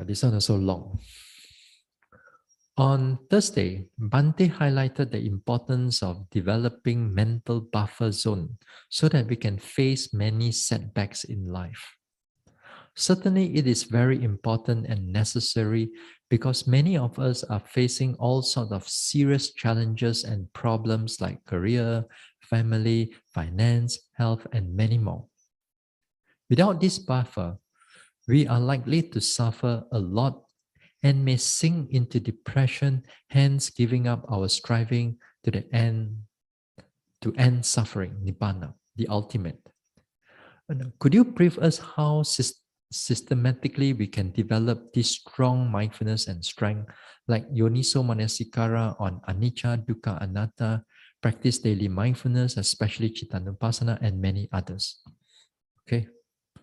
This one also long. On Thursday, Bante highlighted the importance of developing mental buffer zone so that we can face many setbacks in life. Certainly, it is very important and necessary because many of us are facing all sorts of serious challenges and problems like career, family, finance, health, and many more. Without this buffer, we are likely to suffer a lot and may sink into depression, hence giving up our striving to the end to end suffering, nibbana, the ultimate. Could you brief us how systematically we can develop this strong mindfulness and strength, like Yoniso Manasikara on Anicca, Dukkha, Anatta, practice daily mindfulness, especially Chittanupassana, and many others? Okay,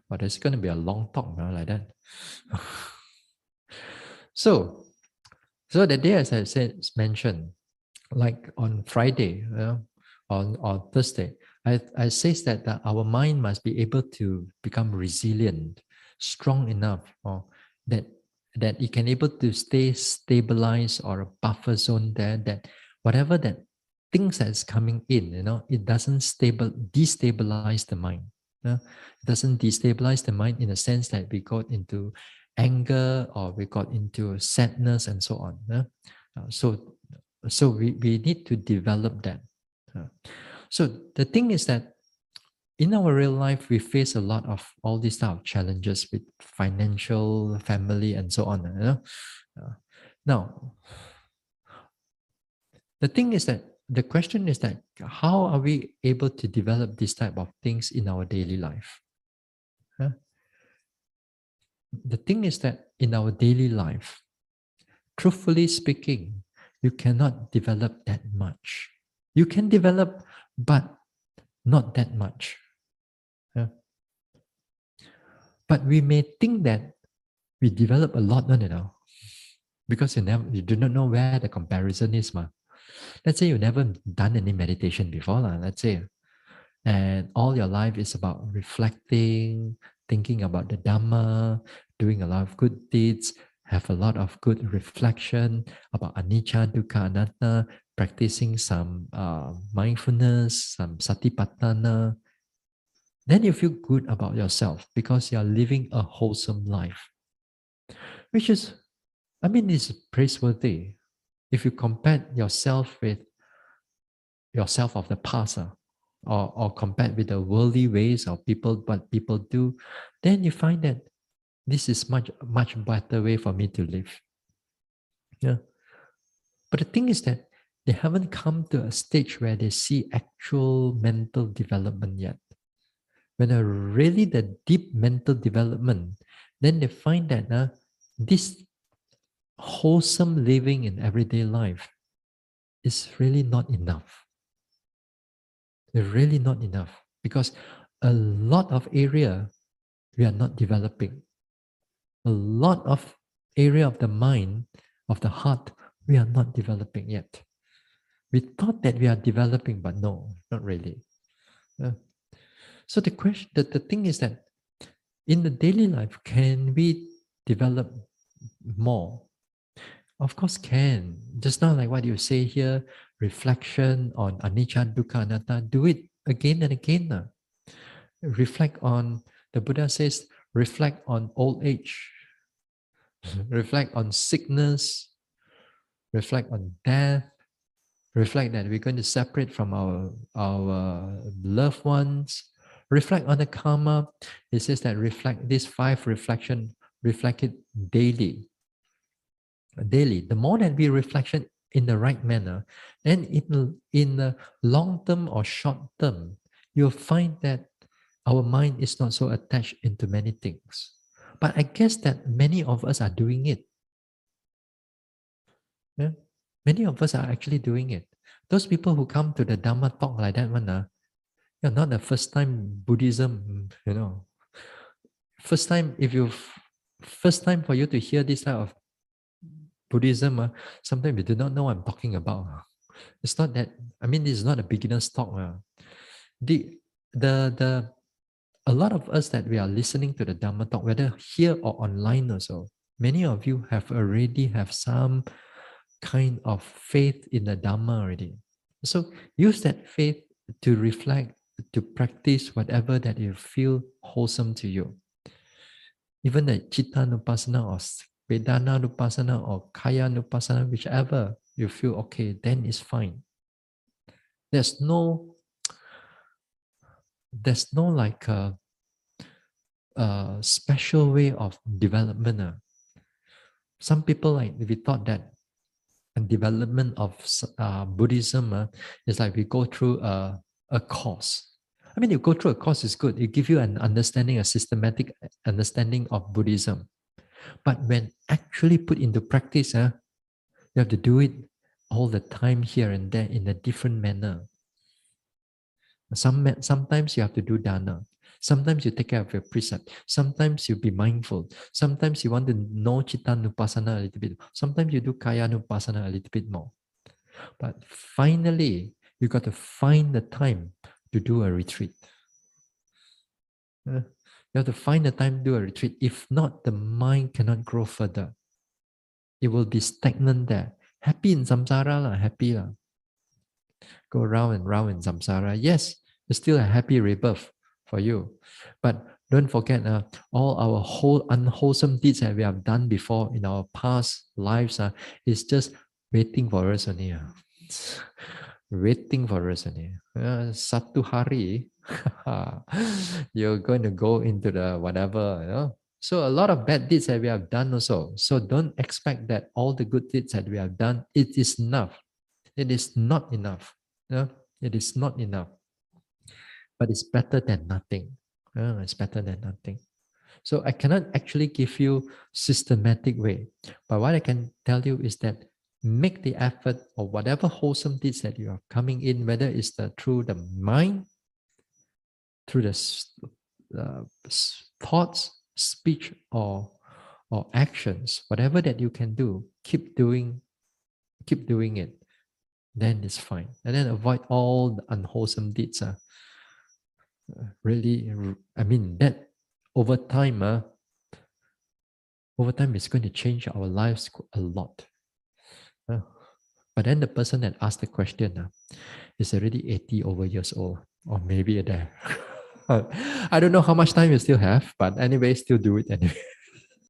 but it's going to be a long talk now, like that. So the day, as I said, mentioned, like on Friday, on Thursday, I says that our mind must be able to become resilient, strong enough, or that it can able to stay stabilized or a buffer zone there, that whatever that things that's coming in, it doesn't destabilize the mind. It doesn't destabilize the mind in a sense that we got into anger or we got into sadness and so on. So we need to develop that. So the thing is that in our real life, we face a lot of all these type of challenges with financial, family, and so on. Now, the thing is that the question is that how are we able to develop this type of things in our daily life? The thing is that in our daily life, truthfully speaking, you cannot develop that much. You can develop, but not that much. But we may think that we develop a lot, because you do not know where the comparison is, ma. Let's say you never done any meditation before, let's say, and all your life is about reflecting, thinking about the Dhamma, doing a lot of good deeds, have a lot of good reflection about anicca, dukkha, anatta, practicing some mindfulness, some satipatthana. Then you feel good about yourself because you are living a wholesome life, which is, is praiseworthy. If you compare yourself with yourself of the past, or compared with the worldly ways of people, what people do, then you find that this is much better way for me to live. Yeah. But the thing is that they haven't come to a stage where they see actual mental development yet. When they're really the deep mental development, then they find that this wholesome living in everyday life is really not enough. It's really not enough because a lot of area we are not developing. A lot of area of the mind, of the heart, we are not developing yet. We thought that we are developing, but no, not really. So the question, the thing is that in the daily life, can we develop more? Of course, can. Just not like what you say here, reflection on anicca, dukkha, anatta. Do it again and again. Reflect on, the Buddha says, reflect on old age, reflect on sickness, reflect on death, reflect that we're going to separate from our loved ones, reflect on the karma. It says that reflect these 5 reflection, reflect it daily. Daily. The more that we reflection in the right manner, then in the long term or short term, you'll find that our mind is not so attached into many things. But I guess that many of us are doing it. Yeah? Many of us are actually doing it. Those people who come to the Dhamma talk like that one, not the first time Buddhism, First time, first time for you to hear this type of Buddhism, sometimes you do not know what I'm talking about. It's not that, this is not a beginner's talk. The a lot of us that we are listening to the Dhamma talk, whether here or online also, Many of you have already have some kind of faith in the Dhamma already. So use that faith to reflect, to practice whatever that you feel wholesome to you. Even the Chitta Nupassana or Vedana Nupassana or Kaya Nupassana, whichever you feel okay, then it's fine. There's no like a special way of development. Some people like we thought that a development of Buddhism is like we go through a course. I mean, you go through a course is good. It gives you an understanding, a systematic understanding of Buddhism. But when actually put into practice, you have to do it all the time here and there in a different manner. Sometimes you have to do dana. Sometimes you take care of your precept. Sometimes you be mindful. Sometimes you want to know Chitta Nupassana a little bit. Sometimes you do Kaya Nupassana a little bit more. But finally, you got to find the time to do a retreat. You have to find the time to do a retreat. If not, the mind cannot grow further. It will be stagnant there. Happy in samsara, happy lah. Go round and round in samsara. Yes, it's still a happy rebirth for you. But don't forget all our whole unwholesome deeds that we have done before in our past lives is just waiting for us only. Waiting for us only. Satu hari, you're going to go into the whatever, you know. So a lot of bad deeds that we have done also. So don't expect that all the good deeds that we have done, it is enough. It is not enough. It is not enough. But it's better than nothing. It's better than nothing. So I cannot actually give you systematic way. But what I can tell you is that make the effort or whatever wholesome deeds that you are coming in, whether it's through the mind, through the thoughts, speech, or actions, whatever that you can do, keep doing it. Then it's fine. And then avoid all the unwholesome deeds. Really, I mean, that over time it's going to change our lives a lot. But then the person that asked the question is already 80 over years old, or maybe there. I don't know how much time you still have, but anyway, still do it anyway.